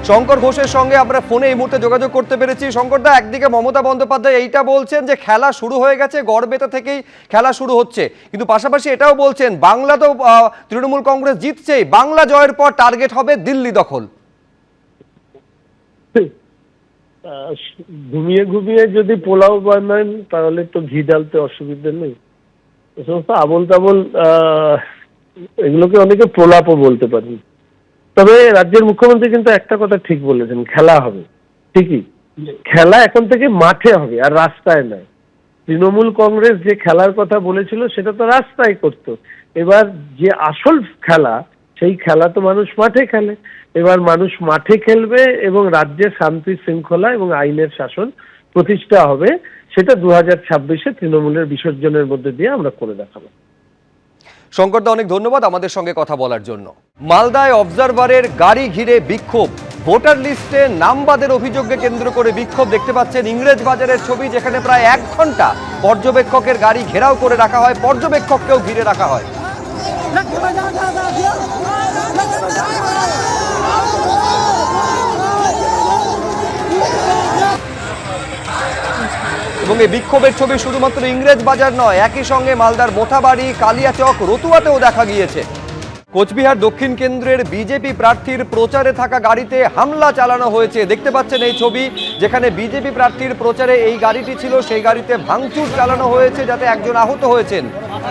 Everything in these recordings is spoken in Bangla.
শঙ্কর ঘোষের সঙ্গে আমরা ফোনে এই মুহূর্তে যোগাযোগ করতে পেরেছি। শঙ্করদা, একদিকে মমতা বন্দ্যোপাধ্যায় এইটা বলছেন যে খেলা শুরু হয়ে গেছে, গড়বেতা থেকেই খেলা শুরু হচ্ছে, কিন্তু পাশাপাশি এটাও বলছেন বাংলা তো তৃণমূল কংগ্রেস জিতছেই, বাংলা জয়ের পর টার্গেট হবে দিল্লি দখল। ঘুমিয়ে ঘুমিয়ে যদি পোলাও বানান তাহলে তো ঘি ডালতে অসুবিধা নেই। এ সমস্ত আবল তাবল এগুলোকে অনেকে প্রলাপও বলতে পারেন। তবে রাজ্যের মুখ্যমন্ত্রী কিন্তু একটা কথা ঠিক বলেছেন, খেলা হবে ঠিকই, খেলা এখন থেকে মাঠে হবে আর রাস্তায় নয়। তৃণমূল কংগ্রেস যে খেলার কথা বলেছিল সেটা তো রাস্তায় করতো, এবার যে আসল খেলা সেই খেলা তো মানুষ মাঠে খেলে। এবার মানুষ মাঠে খেলবে এবং রাজ্যে শান্তি শৃঙ্খলা এবং আইনের শাসন প্রতিষ্ঠা হবে, সেটা 2026-এ তৃণমূলের বিসর্জনের মধ্যে দিয়ে আমরা করে দেখাবো। শঙ্করদা, অনেক ধন্যবাদ আমাদের সঙ্গে কথা বলার জন্য। মালদায় অবজারভারের গাড়ি ঘিরে বিক্ষোভ, ভোটার লিস্টে নাম বাদের অভিযোগকে কেন্দ্র করে বিক্ষোভ। দেখতে পাচ্ছেন ইংরেজ বাজারের ছবি, যেখানে প্রায় 1 ঘন্টা পর্যবেক্ষকের গাড়ি ঘেরাও করে রাখা হয়, পর্যবেক্ষককেও ঘিরে রাখা হয়। এবং এই বিক্ষোভের ছবি শুধুমাত্র ইংরেজ বাজার নয়, একই সঙ্গে মালদার মোথাবাড়ি, কালিয়াচক, রতুয়াতেও দেখা গিয়েছে। কোচবিহার দক্ষিণ কেন্দ্রের বিজেপি প্রার্থীর প্রচারে থাকা গাড়িতে হামলা চালানো হয়েছে। দেখতে পাচ্ছেন এই ছবি, যেখানে বিজেপি প্রার্থীর প্রচারে এই গাড়িটি ছিল, সেই গাড়িতে ভাঙচুর চালানো হয়েছে, যাতে একজন আহত হয়েছেন।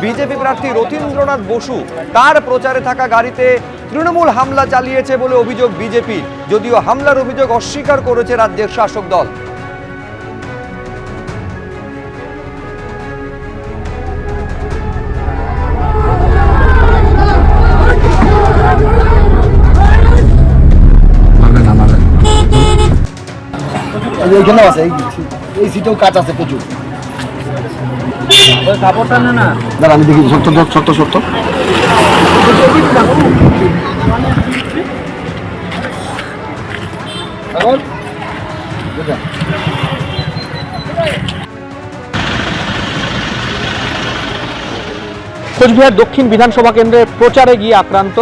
বিজেপি প্রার্থী রথীন্দ্রনাথ বসু, তার প্রচারে থাকা গাড়িতে তৃণমূল হামলা চালিয়েছে বলে অভিযোগ বিজেপির, যদিও হামলার অভিযোগ অস্বীকার করেছে রাজ্যের শাসক দল। এইখানেও আছে, এই সিটেও কাজ আছে প্রচুর। কাপড়টা না দাঁড়া, আমি দেখি সত্য সত্য সত্য। কোচবিহার দক্ষিণ বিধানসভা কেন্দ্রে প্রচারে গিয়ে আক্রান্ত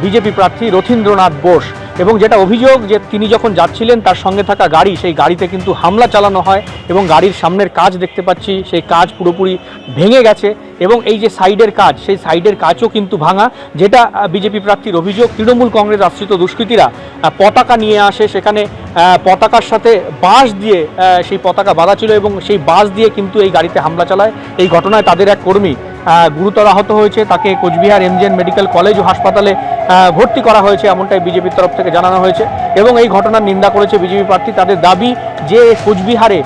বিজেপি প্রার্থী রথীন্দ্রনাথ বোস, এবং যেটা অভিযোগ যে তিনি যখন যাচ্ছিলেন তার সঙ্গে থাকা গাড়ি, সেই গাড়িতে কিন্তু হামলা চালানো হয় এবং গাড়ির সামনের কাজ দেখতে পাচ্ছি সেই কাজ পুরোপুরি ভেঙে গেছে, এবং এই যে সাইডের কাজ, সেই সাইডের কাজও কিন্তু ভাঙা। যেটা বিজেপি প্রার্থীর অভিযোগ, তৃণমূল কংগ্রেস আশ্রিত দুষ্কৃতীরা পতাকা নিয়ে আসে, সেখানে পতাকার সাথে বাঁশ দিয়ে সেই পতাকা বাঁধা ছিল এবং সেই বাঁশ দিয়ে কিন্তু এই গাড়িতে হামলা চালায়। এই ঘটনায় তাদের এক কর্মী গুরুতর আহত হয়েছে, তাকে কোচবিহার এমজেএন মেডিকেল কলেজ ও হাসপাতালে ভর্তি করা হয়েছে, এমনটাই বিজেপির তরফ থেকে জানানো হয়েছে। এবং এই ঘটনার নিন্দা করেছে বিজেপি প্রার্থী। তাদের দাবি যে কোচবিহারে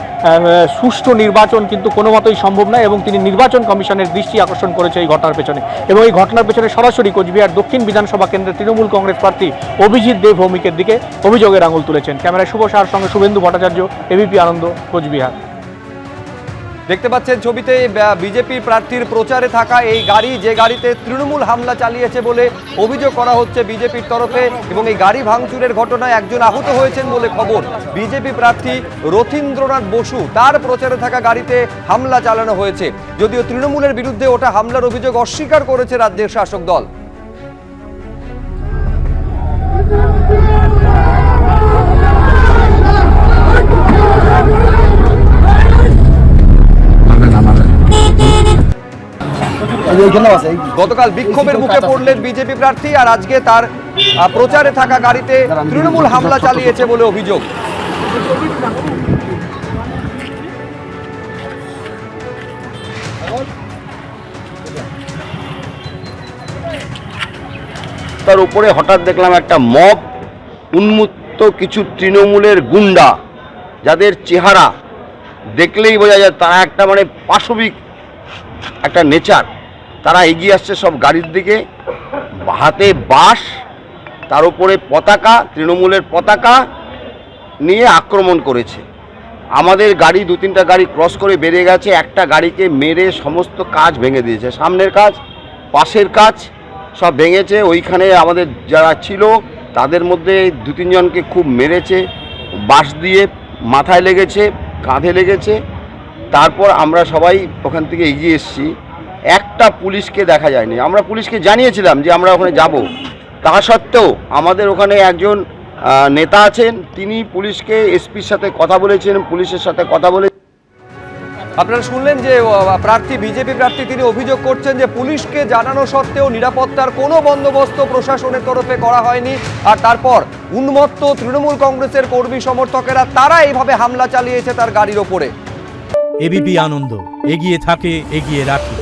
সুষ্ঠু নির্বাচন কিন্তু কোনো মতোই সম্ভব নয়, এবং তিনি নির্বাচন কমিশনের দৃষ্টি আকর্ষণ করেছে এই ঘটনার পেছনে। এবং এই ঘটনার পেছনে সরাসরি কোচবিহার দক্ষিণ বিধানসভা কেন্দ্রের তৃণমূল কংগ্রেস প্রার্থী অভিজিৎ দেব ভৌমিকের দিকে অভিযোগের আঙুল তুলেছেন। ক্যামেরায় শুভ সাহার সঙ্গে শুভেন্দু ভট্টাচার্য, এবিপি আনন্দ, কোচবিহার। দেখতে পাচ্ছেন ছবিতে বিজেপি প্রার্থীর প্রচারে থাকা এই গাড়ি, যে গাড়িতে তৃণমূল হামলা চালিয়েছে বলে অভিযোগ করা হচ্ছে বিজেপির তরফে, এবং এই গাড়ি ভাঙচুরের ঘটনায় একজন আহত হয়েছেন বলে খবর। বিজেপি প্রার্থী রথীন্দ্রনাথ বসু, তার প্রচারে থাকা গাড়িতে হামলা চালানো হয়েছে, যদিও তৃণমূলের বিরুদ্ধে ওটা হামলার অভিযোগ অস্বীকার করেছে রাজ্যের শাসক দল। গতকাল বিক্ষোভের মুখে পড়লেন বিজেপি প্রার্থী, আর আজকে তার প্রচারে থাকা গাড়িতে তৃণমূল হামলা চালিয়েছে বলে অভিযোগ। তার উপরে হঠাৎ দেখলাম একটা মব, উন্মত্ত কিছু তৃণমূলের গুন্ডা, যাদের চেহারা দেখলেই বোঝা যায় তারা একটা মানে পাশবিক একটা নেচার। তারা এগিয়ে আসছে সব গাড়ির দিকে, হাতে বাঁশ, তার উপরে পতাকা, তৃণমূলের পতাকা নিয়ে আক্রমণ করেছে। আমাদের গাড়ি 2-3টা গাড়ি ক্রস করে বেরিয়ে গেছে, একটা গাড়িকে মেরে সমস্ত কাজ ভেঙে দিয়েছে, সামনের কাজ, পাশের কাজ সব ভেঙেছে। ওইখানে আমাদের যারা ছিল তাদের মধ্যে 2-3 জনকে খুব মেরেছে, বাঁশ দিয়ে মাথায় লেগেছে, কাঁধে লেগেছে। তারপর আমরা সবাই ওখান থেকে এগিয়ে এসেছি, একটা পুলিশকে দেখা যায়নি। আমরা পুলিশকে জানিয়েছিলাম যে আমরা ওখানে যাব, তা সত্ত্বেও আমাদের ওখানে একজন নেতা আছেন, তিনি পুলিশকে এসপির সাথে কথা বলেছেন, পুলিশের সাথে কথা বলে। আপনারা শুনলেন যে প্রার্থী বিজেপি প্রার্থী তিনি অভিযোগ করছেন যে পুলিশকে জানানো সত্ত্বেও নিরাপত্তার কোনো বন্দোবস্ত প্রশাসনের তরফে করা হয়নি, আর তারপর উন্মত্ত তৃণমূল কংগ্রেসের কর্মী সমর্থকেরা তারা এইভাবে হামলা চালিয়েছে তার গাড়ির ওপরে। এবিপি আনন্দ, এগিয়ে থাকে, এগিয়ে রাখে।